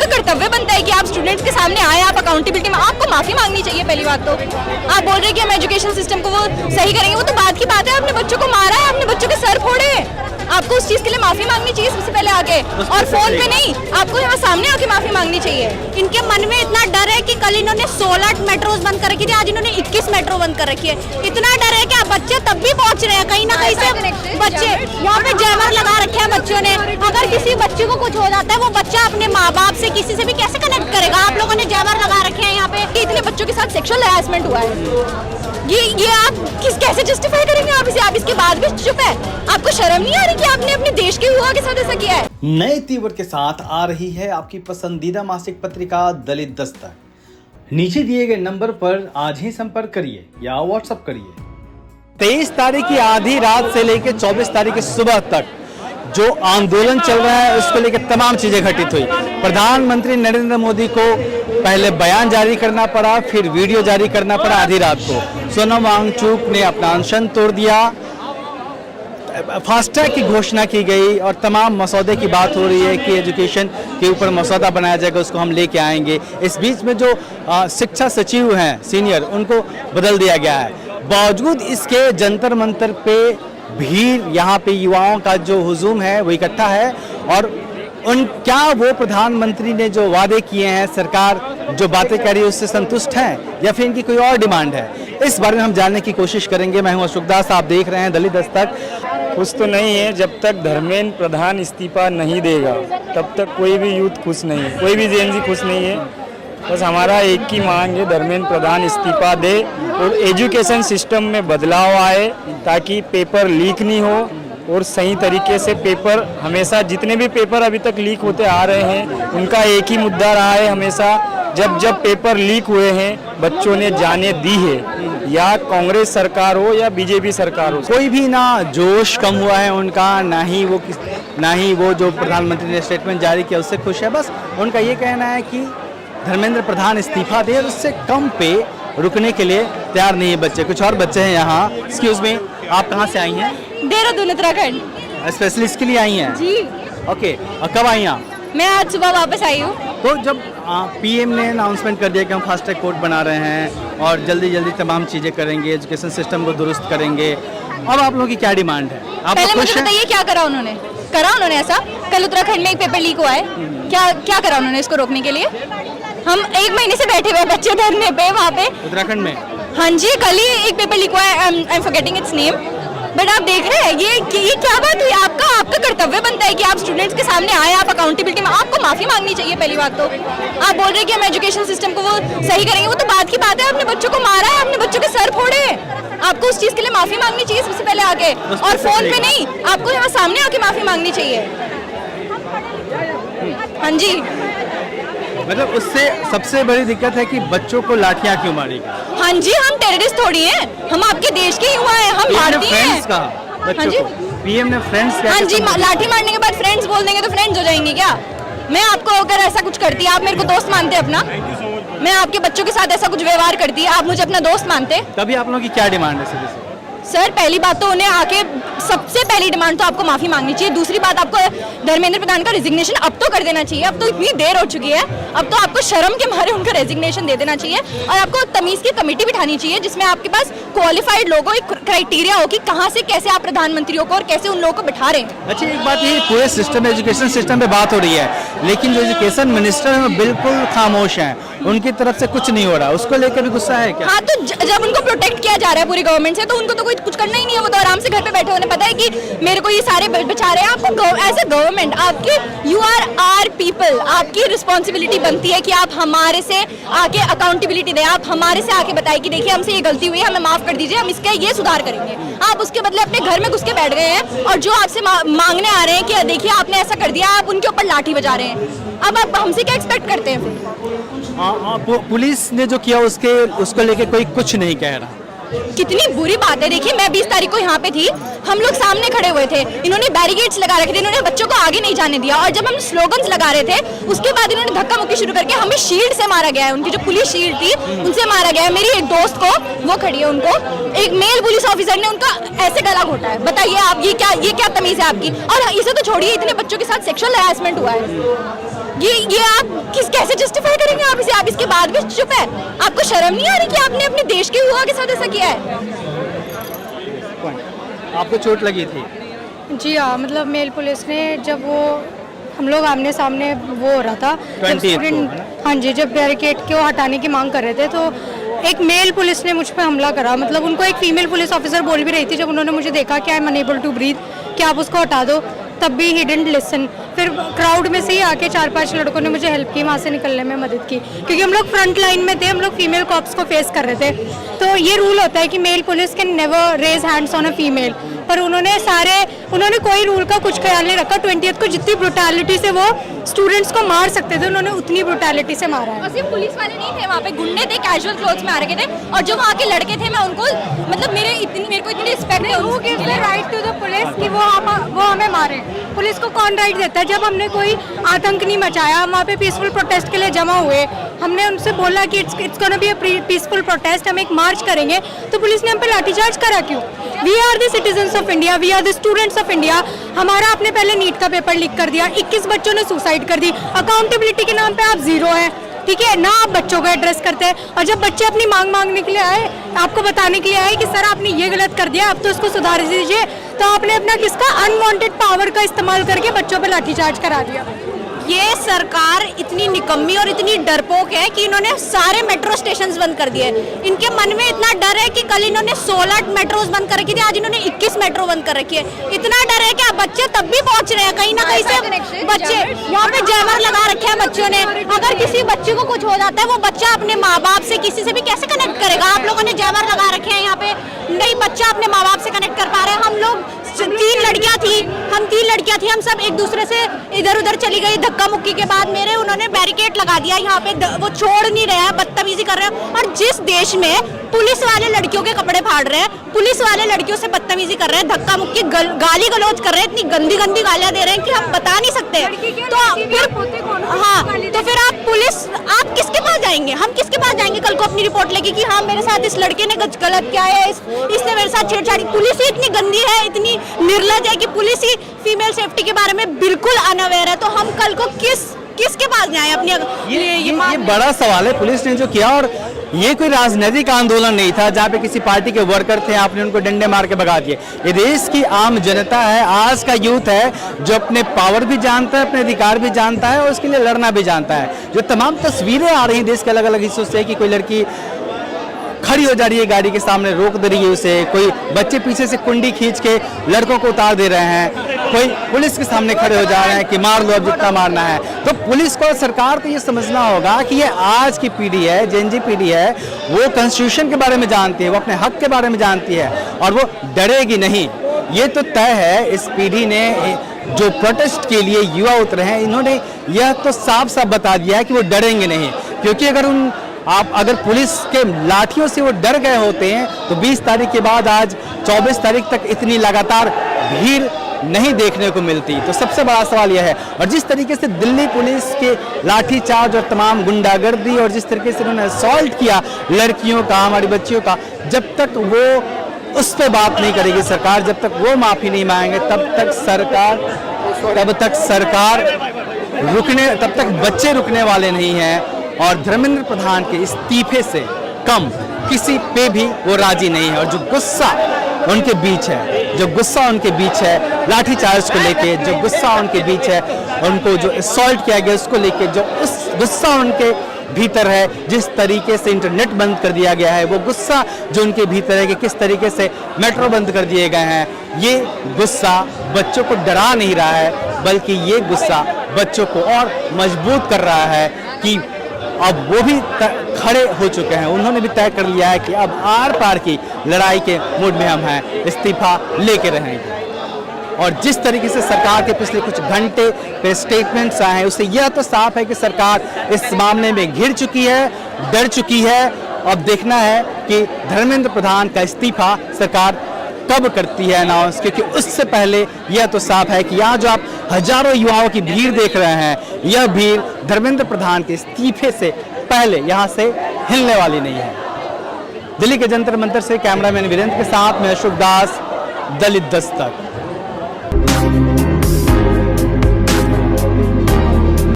आपका कर्तव्य बनता है कि आप स्टूडेंट्स के सामने आए, आप अकाउंटेबिलिटी में, आपको माफी मांगनी चाहिए। पहली बात तो आप बोल रहे हैं कि हम एजुकेशन सिस्टम को वो सही करेंगे, वो तो बात की बात है। आपने बच्चों को मारा है, आपने बच्चों के सर फोड़े हैं, आपको उस चीज के लिए माफी मांगनी चाहिए सबसे पहले आके, और फोन पे नहीं, आपको यहाँ सामने आके माफी मांगनी चाहिए। इनके मन में इतना डर है कि कल इन्होंने 16 मेट्रोज बंद कर रखी थी, आज इन्होंने 21 मेट्रो बंद कर रखी है। इतना डर है कि बच्चे तब भी पहुंच रहे हैं कहीं ना कहीं से। बच्चे यहाँ पे जैमर लगा रखे हैं बच्चों ने, अगर किसी बच्चे को कुछ हो जाता है वो बच्चा अपने माँ बाप से किसी से भी कैसे कनेक्ट करेगा? आप लोगों ने जैमर लगा रखे हैं यहाँ पे। इतने बच्चों के साथ सेक्सुअल हैरेसमेंट हुआ है, ये आप कैसे जस्टिफाई करेंगे? आप इसे, आप इसके बाद भी चुप है? आपको शर्म नहीं आ रही कि आपने अपने देश के युवा के साथ ऐसा किया है? नए तीवर के साथ आ रही है आपकी पसंदीदा मासिक पत्रिका दलित दस्तक। नीचे दिए गए नंबर पर आज ही संपर्क करिए या व्हाट्सएप करिए। 23 तारीख की आधी रात से लेकर 24 तारीख की सुबह तक जो आंदोलन चल रहा है उसको लेकर तमाम चीजें घटित हुई। प्रधानमंत्री नरेंद्र मोदी को पहले बयान जारी करना पड़ा, फिर वीडियो जारी करना पड़ा आधी रात को। सोनम वांगचुक ने अपना अनशन तोड़ दिया, फास्टैग की घोषणा की गई और तमाम मसौदे की बात हो रही है कि एजुकेशन के ऊपर मसौदा बनाया जाएगा, उसको हम लेके आएंगे। इस बीच में जो शिक्षा सचिव हैं सीनियर, उनको बदल दिया गया है। बावजूद इसके जंतर मंतर पे भीड़, यहाँ पे युवाओं का जो हुजूम है वो इकट्ठा है और क्या वो प्रधानमंत्री ने जो वादे किए हैं, सरकार जो बातें कर रही है उससे संतुष्ट हैं या फिर इनकी कोई और डिमांड है? इस बारे में हम जानने की कोशिश करेंगे। मैं हूं अशोक दास, आप देख रहे हैं दलित दस्तक। खुश तो नहीं है, जब तक धर्मेंद्र प्रधान इस्तीफा नहीं देगा तब तक कोई भी यूथ खुश नहीं है, कोई भी जेएनजी खुश नहीं है। बस हमारा एक ही मांग है, धर्मेंद्र प्रधान इस्तीफा दे और एजुकेशन सिस्टम में बदलाव आए ताकि पेपर लीक नहीं हो और सही तरीके से पेपर, हमेशा जितने भी पेपर अभी तक लीक होते आ रहे हैं उनका एक ही मुद्दा रहा है हमेशा, जब जब पेपर लीक हुए हैं बच्चों ने जाने दी है, या कांग्रेस सरकार हो या बीजेपी सरकार हो, कोई भी ना जोश कम हुआ है उनका, ना ही वो जो प्रधानमंत्री ने स्टेटमेंट जारी किया उससे खुश है। बस उनका ये कहना है कि धर्मेंद्र प्रधान इस्तीफा दे, उससे कम पे रुकने के लिए तैयार नहीं है बच्चे। कुछ और बच्चे हैं यहाँ। एक्सक्यूज मी, आप कहाँ से आई हैं? देहरादून उत्तराखंड। स्पेशली इसके लिए आई हैं? जी। ओके, और कब आई आप? मैं आज सुबह वापस आई हूँ। तो जब पीएम ने अनाउंसमेंट कर दिया कि हम फास्ट ट्रैक कोर्ट बना रहे हैं और जल्दी जल्दी तमाम चीज़ें करेंगे, एजुकेशन सिस्टम को दुरुस्त करेंगे, अब आप लोगों की क्या डिमांड है? आप पहले मुझे बताइए क्या करा उन्होंने? ऐसा कल उत्तराखंड में एक पेपर लीक हुआ है, क्या करा उन्होंने इसको रोकने के लिए? हम 1 महीने से बैठे हुए बच्चे धरने पे वहाँ पे उत्तराखंड में। हाँ जी, कल ही एक पेपर लीक हुआ है, I am forgetting it's name, but आप देख रहे हैं ये क्या बात हुई? आपका कर्तव्य बनता है कि आप स्टूडेंट्स के सामने आए, आप अकाउंटेबिलिटी में, आपको माफी मांगनी चाहिए। पहली बात तो आप बोल रहे हैं कि हम एजुकेशन सिस्टम को वो सही करेंगे, वो तो बात की बात है। आपने बच्चों को मारा है, आपने बच्चों के सर फोड़े हैं, आपको उस चीज के लिए माफी मांगनी चाहिए सबसे पहले आके, और फोन पे नहीं, आपको यहाँ सामने आके माफी मांगनी चाहिए। हाँ जी, मतलब उससे सबसे बड़ी दिक्कत है कि बच्चों को लाठियां क्यों मारी? हाँ जी, हम टेररिस्ट थोड़ी हैं, हम आपके देश के युवा हैं, हम भारतीय हैं। हाँ जी, पीएम ने फ्रेंड्स कहा। हाँ जी, लाठी मारने के बाद फ्रेंड्स बोल देंगे तो फ्रेंड्स हो जाएंगे क्या? मैं आपको अगर ऐसा कुछ करती, आप मेरे को दोस्त मानते अपना, मैं आपके बच्चों के साथ ऐसा कुछ व्यवहार करती, आप मुझे अपना दोस्त मानते, तभी आप लोगों की क्या डिमांड है? सीधे सर, पहली बात तो उन्हें आके सबसे पहली डिमांड तो आपको माफी मांगनी चाहिए। दूसरी बात, आपको धर्मेंद्र प्रधान का रेजिग्नेशन अब तो कर देना चाहिए। अब तो इतनी देर हो चुकी है, अब तो आपको शर्म के मारे उनका रेजिग्नेशन दे देना चाहिए और आपको तमीज की कमेटी बिठानी चाहिए जिसमें आपके पास क्वालिफाइड लोगों, एक क्राइटेरिया हो कि कहाँ से कैसे आप प्रधानमंत्रियों को और कैसे उन लोगों को बिठा रहे हैं। अच्छा, एक बात ये पूरे सिस्टम, एजुकेशन सिस्टम पे बात हो रही है, लेकिन जो एजुकेशन मिनिस्टर है वो बिल्कुल खामोश हैं, उनकी तरफ से कुछ नहीं हो रहा, उसको लेकर भी गुस्सा है क्या? हाँ, तो जब उनको प्रोटेक्ट किया जा रहा है पूरी गवर्नमेंट से, तो उनको तो कोई कुछ करना ही नहीं है, वो तो आराम से घर पे बैठे, उन्हें पता है कि मेरे को ये सारे बचा रहे हैं। आपको एज ए गवर्नमेंट, आपकी यू आर पीपल, आपकी रिस्पॉन्सिबिलिटी बनती है कि आप हमारे से आके अकाउंटेबिलिटी दें, आप हमारे से आके बताएं कि देखिए हमसे ये गलती हुई है, हमें माफ कर दीजिए, हम इसका ये सुधार करेंगे। आप उसके बदले अपने घर में घुस के बैठ गए हैं और जो आपसे मांगने आ रहे हैं कि देखिए आपने ऐसा कर दिया, आप उनके ऊपर लाठी बजा रहे हैं। अब आप हमसे क्या एक्सपेक्ट करते हैं? पुलिस ने जो किया उसको लेके कोई कुछ नहीं कह रहा। कितनी बुरी बात है। देखिए, मैं 20 तारीख को यहाँ पे थी, हम लोग सामने खड़े हुए थे, इन्होंने बैरिकेड्स लगा रखे थे, इन्होंने बच्चों को आगे नहीं जाने दिया, और जब हम स्लोगन्स लगा रहे थे उसके बाद इन्होंने धक्का मुक्की शुरू करके हमें शील्ड से मारा गया है, उनकी जो पुलिस शील्ड थी उनसे मारा गया है। मेरी एक दोस्त को, वो खड़ी है, उनको एक मेल पुलिस ऑफिसर ने उनका ऐसे गला घोटा है। बताइए आप, ये क्या तमीज है आपकी? और इसे तो छोड़िए, इतने बच्चों के साथ सेक्सुअल हैरेसमेंट हुआ है। ये आप कैसे जस्टिफाई करेंगे आप इसे? आप इसके बाद भी चुप है? आपको शर्म नहीं आ रही कि आपने अपने देश के युवा के साथ ऐसा किया है? आपको चोट लगी थी? जी हाँ, मतलब मेल पुलिस ने जब वो हम लोग आमने सामने वो हो रहा था, जब 28 को, स्टूडेंट, है ना? हाँ जी, जब बैरिकेड को हटाने की मांग कर रहे थे तो एक मेल पुलिस ने मुझ पे हमला करा। मतलब उनको एक फीमेल पुलिस ऑफिसर बोल भी रही थी, जब उन्होंने मुझे देखा कि I am unable to breathe, कि आप उसको हटा दो, तब भी ही डिडंट लिसन। फिर क्राउड में से ही आके 4-5 लड़कों ने मुझे हेल्प की, वहाँ से निकलने में मदद की, क्योंकि हम लोग फ्रंट लाइन में थे, हम लोग फीमेल कॉप्स को फेस कर रहे थे। तो ये रूल होता है कि male police can never raise hands on a female, पर उन्होंने कोई रूल का कुछ ख्याल नहीं रखा। 20th को जितनी ब्रुटैलिटी से वो स्टूडेंट्स को मार सकते थे, उन्होंने उतनी ब्रुटैलिटी से मारा है। और सिर्फ पुलिस वाले नहीं थे, वहाँ पे गुंडे थे, कैजुअल क्लोथ्स में आ रखे थे, और जो वहाँ के लड़के थे, मैं उनको मतलब मेरे को इतनी रिस्पेक्ट है। Who gives the right to the police कि वो हमें मारे? पुलिस को कौन राइट देता है? जब हमने कोई आतंक नहीं मचाया, हम वहाँ पे पीसफुल प्रोटेस्ट के लिए जमा हुए, हमने उनसे बोला कि it's gonna be a peaceful protest, हम एक मार्च करेंगे, तो पुलिस ने हम पे लाठीचार्ज करा क्यों? We are the citizens of India, we are the students of India. हमारा आपने पहले नीट का पेपर लीक कर दिया, 21 बच्चों ने सुसाइड कर दी, अकाउंटेबिलिटी के नाम पे आप जीरो हैं, ठीक है ना? आप बच्चों को एड्रेस करते हैं, और जब बच्चे अपनी मांग मांगने के लिए आए, आपको बताने के लिए आए कि सर आपने ये गलत कर दिया, अब तो इसको सुधार दीजिए, तो आपने अपना किसका अनवांटेड पावर का इस्तेमाल करके बच्चों पे लाठीचार्ज करा दिया। ये सरकार इतनी निकम्मी और इतनी डरपोक है कि इन्होंने सारे मेट्रो स्टेशंस बंद कर दिए। इनके मन में इतना डर है कि कल इन्होंने 16 मेट्रोज बंद कर रखी थी, आज इन्होंने 21 मेट्रो बंद कर रखी है। इतना डर है कि अब बच्चे तब भी पहुंच रहे हैं, कहीं ना कहीं से बच्चे यहाँ पे जैमर लगा रखे हैं बच्चों ने। अगर किसी बच्चे को कुछ हो जाता है, वो बच्चा अपने माँ बाप से किसी से भी कैसे कनेक्ट करेगा? आप लोगों ने जैमर लगा रखे हैं यहाँ पे, नहीं बच्चा अपने माँ बाप से कनेक्ट कर पा रहे हैं। हम लोग 3 लड़कियां थी, हम सब एक दूसरे से इधर उधर चली गई, धक्का मुक्की के बाद मेरे उन्होंने बैरिकेड लगा दिया यहाँ पे, वो छोड़ नहीं रहे हैं, बदतमीजी कर रहे हैं। और जिस देश में पुलिस वाले लड़कियों के कपड़े फाड़ रहे हैं, पुलिस वाले लड़कियों से बदतमीजी कर रहे हैं, धक्का मुक्की गाली गलौज कर रहे हैं, इतनी गंदी गंदी गालियां दे रहे हैं कि हम बता नहीं सकते। तो फिर आप किसके पास जाएंगे? हम किसके पास जाएंगे कल को अपनी रिपोर्ट लेके कि हाँ मेरे साथ इस लड़के ने गलत किया है, इसने मेरे साथ छेड़छाड़ी? पुलिस ही इतनी गंदी है, इतनी निर्लज है कि पुलिस ही फीमेल सेफ्टी के बारे में बिल्कुल अनअवेयर है। तो हम कल को किसके पास जाएं अपने? ये बड़ा सवाल है। पुलिस ने जो किया, और ये कोई राजनीतिक आंदोलन नहीं था जहाँ पे किसी पार्टी के वर्कर थे, आपने उनको डंडे मार के भगा दिए। ये देश की आम जनता है, आज का यूथ है, जो अपने पावर भी जानता है, अपने अधिकार भी जानता है, और उसके लिए लड़ना भी जानता है। जो तमाम तस्वीरें आ रही हैं देश के अलग अलग हिस्सों से कि कोई लड़की खड़ी हो जा रही है गाड़ी के सामने, रोक दे रही है उसे, कोई बच्चे पीछे से कुंडी खींच के लड़कों को उतार दे रहे हैं, कोई पुलिस के सामने खड़े हो जा रहे हैं कि मार लो अब जितना मारना है। तो पुलिस को, सरकार को ये समझना होगा कि ये आज की पीढ़ी है, जेनजी पीढ़ी है, वो कॉन्स्टिट्यूशन के बारे में जानती है, वो अपने हक के बारे में जानती है, और वो डरेगी नहीं। ये तो तय है। इस पीढ़ी ने जो प्रोटेस्ट के लिए युवा उतरे हैं, इन्होंने यह तो साफ साफ बता दिया है कि वो डरेंगे नहीं, क्योंकि अगर पुलिस के लाठियों से वो डर गए होते हैं तो 20 तारीख के बाद आज 24 तारीख तक इतनी लगातार भीड़ नहीं देखने को मिलती। तो सबसे बड़ा सवाल यह है, और जिस तरीके से दिल्ली पुलिस के लाठीचार्ज और तमाम गुंडागर्दी, और जिस तरीके से उन्होंने असॉल्ट किया लड़कियों का, हमारी बच्चियों का, जब तक वो उस पर बात नहीं करेगी सरकार, जब तक वो माफ़ी नहीं मांगेंगे, तब तक बच्चे रुकने वाले नहीं हैं। और धर्मेंद्र प्रधान के इस्तीफे से कम किसी पे भी वो राजी नहीं है। और जो गुस्सा उनके बीच है, लाठीचार्ज को लेके जो गुस्सा उनके बीच है, उनको जो असॉल्ट किया गया उसको लेके जो उस गुस्सा उनके भीतर है, जिस तरीके से इंटरनेट बंद कर दिया गया है, वो गुस्सा जो उनके भीतर है कि किस तरीके से मेट्रो बंद कर दिए गए हैं, ये गुस्सा बच्चों को डरा नहीं रहा है, बल्कि ये गुस्सा बच्चों को और मजबूत कर रहा है कि अब वो भी खड़े हो चुके हैं। उन्होंने भी तय कर लिया है कि अब आर पार की लड़ाई के मूड में हम हैं, इस्तीफा लेके रहेंगे। और जिस तरीके से सरकार के पिछले कुछ घंटे पे स्टेटमेंट्स आए हैं, उससे यह तो साफ है कि सरकार इस मामले में घिर चुकी है, डर चुकी है। अब देखना है कि धर्मेंद्र प्रधान का इस्तीफा सरकार कब करती है अनाउंस, क्योंकि उससे पहले यह तो साफ है कि यहाँ जो आप हजारों युवाओं की भीड़ देख रहे हैं, यह भीड़ धर्मेंद्र प्रधान के इस्तीफे से पहले यहाँ से हिलने वाली नहीं है। दिल्ली के जंतर मंतर से कैमरामैन वीरेंद्र के साथ मैं अशोक दास, दलित दस्तक।